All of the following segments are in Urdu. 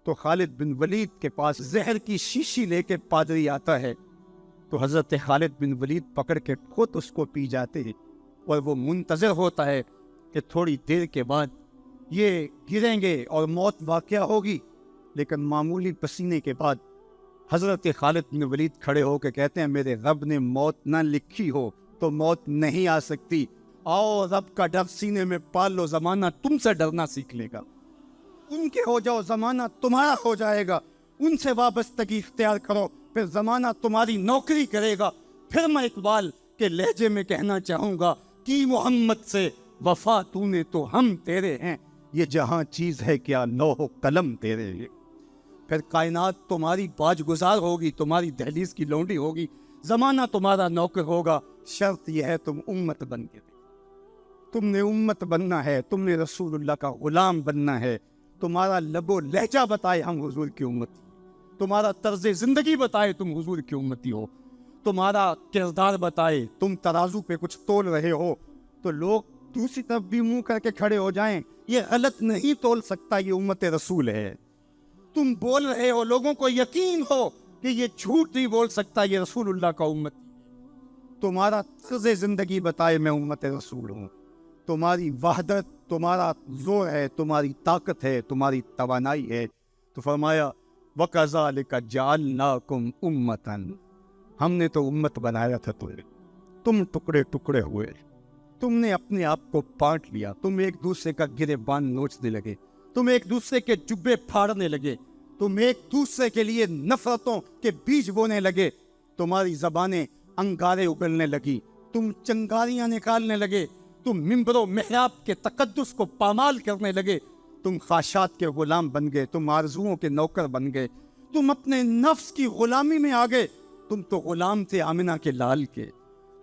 تو خالد بن ولید کے پاس زہر کی شیشی لے کے پادری آتا ہے، تو حضرت خالد بن ولید پکڑ کے خود اس کو پی جاتے ہیں، اور وہ منتظر ہوتا ہے کہ تھوڑی دیر کے بعد یہ گریں گے اور موت واقعہ ہوگی، لیکن معمولی پسینے کے بعد حضرت خالد بن ولید کھڑے ہو کے کہتے ہیں میرے رب نے موت نہ لکھی ہو تو موت نہیں آ سکتی، آؤ رب کا ڈر سینے میں پال لو، زمانہ تم سے ڈرنا سیکھ لے گا، ان کے ہو جاؤ زمانہ تمہارا ہو جائے گا، ان سے وابستگی اختیار کرو پھر زمانہ تمہاری نوکری کرے گا۔ پھر میں اقبال کے لہجے میں کہنا چاہوں گا کہ محمد سے وفا تو نے تو ہم تیرے ہیں، یہ جہاں چیز ہے کیا لوح و قلم تیرے ہیں۔ پھر کائنات تمہاری باج گزار ہوگی، تمہاری دہلیز کی لونڈی ہوگی، زمانہ تمہارا نوکر ہوگا، شرط یہ ہے تم امت بن کے، تم نے امت بننا ہے، تم نے رسول اللہ کا غلام بننا ہے، تمہارا لب و لہجہ بتائے ہم حضور کی امتی، تمہارا طرز زندگی بتائے تم حضور کی امتی ہو، تمہارا کردار بتائے تم ترازو پہ کچھ تول رہے ہو، تو لوگ دوسری طرف بھی منہ کر کے کھڑے ہو جائیں، یہ غلط نہیں تول سکتا، یہ امت رسول ہے۔ تم بول رہے ہو، لوگوں کو یقین ہو کہ یہ جھوٹ نہیں بول سکتا، یہ رسول اللہ کا امت، تمہارا طرز زندگی بتائے میں امت رسول ہوں، تمہاری وحدت، تمہارا زور ہے، تمہاری طاقت ہے، تمہاری توانائی ہے۔ تو فرمایا وَكَذَلِكَ جَعَلْنَاكُمْ أُمَّةً، ہم نے تو امت بنایا تھا تم ٹکڑے ٹکڑے ہوئے، تم نے اپنے آپ کو بانٹ لیا، تم ایک دوسرے کا گریبان نوچنے لگے، تم ایک دوسرے کے جبے پھاڑنے لگے، تم ایک دوسرے کے لیے نفرتوں کے بیج بونے لگے، تمہاری زبانیں انگارے اگلنے لگی، تم چنگاریاں نکالنے لگے، تم ممبر و محراب کے تقدس کو پامال کرنے لگے، تم خواہشات کے غلام بن گئے، تم آرزوؤں کے نوکر بن گئے، تم اپنے نفس کی غلامی میں آ گئے۔ تم تو غلام تھے آمنہ کے لال کے،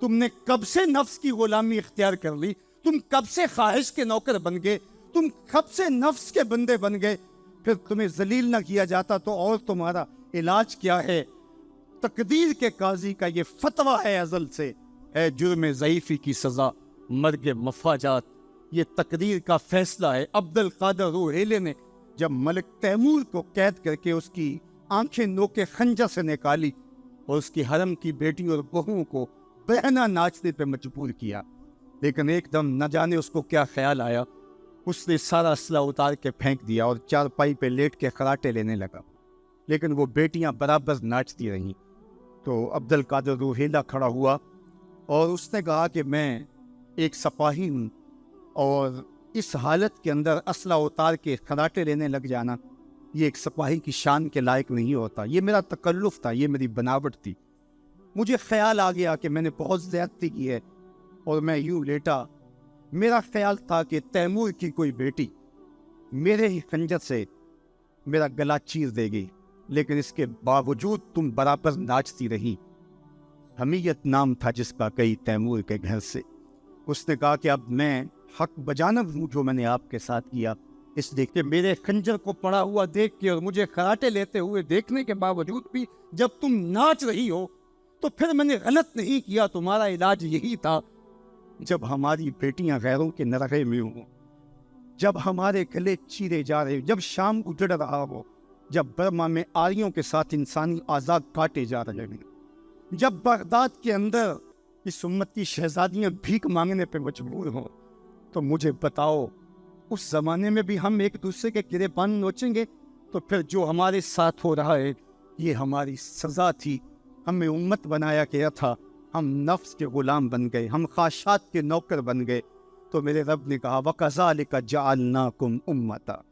تم نے کب سے نفس کی غلامی اختیار کر لی، تم کب سے خواہش کے نوکر بن گئے، تم کب سے نفس کے بندے بن گئے۔ پھر تمہیں ذلیل نہ کیا جاتا تو اور تمہارا علاج کیا ہے؟ تقدیر کے قاضی کا یہ فتویٰ ہے ازل سے، ہے جرم ضعیفی کی سزا مرگ مفاجات، یہ تقدیر کا فیصلہ ہے۔ عبد القادر روحیلے نے جب ملک تیمور کو قید کر کے اس کی آنکھیں نوکے خنجر سے نکالی اور اس کی حرم کی بیٹی اور بہوؤں کو بہنا ناچنے پہ مجبور کیا، لیکن ایک دم نہ جانے اس کو کیا خیال آیا، اس نے سارا اسلحہ اتار کے پھینک دیا اور چارپائی پہ لیٹ کے خراٹے لینے لگا، لیکن وہ بیٹیاں برابر ناچتی رہیں۔ تو عبد القادر روحیلہ کھڑا ہوا اور اس نے کہا کہ میں ایک سپاہی ہوں اور اس حالت کے اندر اسلحہ اتار کے خراٹے لینے لگ جانا یہ ایک سپاہی کی شان کے لائق نہیں ہوتا، یہ میرا تکلف تھا، یہ میری بناوٹ تھی، مجھے خیال آ گیا کہ میں نے بہت زیادتی کی ہے اور میں یوں لیٹا، میرا خیال تھا کہ تیمور کی کوئی بیٹی میرے ہی خنجر سے میرا گلا چیر دے گی، لیکن اس کے باوجود تم برابر ناچتی رہی۔ حمیت نام تھا جس کا کئی تیمور کے گھر سے۔ اس نے کہا کہ اب میں حق بجانب ہوں جو میں نے آپ کے ساتھ کیا، اس لیے کہ میرے خنجر کو پڑا ہوا دیکھ کے اور مجھے خراٹے لیتے ہوئے دیکھنے کے باوجود بھی جب تم ناچ رہی ہو تو پھر میں نے غلط نہیں کیا، تمہارا علاج یہی تھا۔ جب ہماری بیٹیاں غیروں کے نرغے میں ہوں، جب ہمارے گلے چیرے جا رہے، جب شام اجڑ رہا ہو، جب برما میں آریوں کے ساتھ انسانی آزاد کاٹے جا رہے ہیں، جب بغداد کے اندر اس امت کی شہزادیاں بھیک مانگنے پہ مجبور ہوں، تو مجھے بتاؤ اس زمانے میں بھی ہم ایک دوسرے کے گریبان نوچیں گے؟ تو پھر جو ہمارے ساتھ ہو رہا ہے یہ ہماری سزا تھی، ہمیں امت بنایا گیا تھا، ہم نفس کے غلام بن گئے، ہم خواہشات کے نوکر بن گئے۔ تو میرے رب نے کہا وَكَذَلِكَ جَعَلْنَاكُمْ أُمَّةً،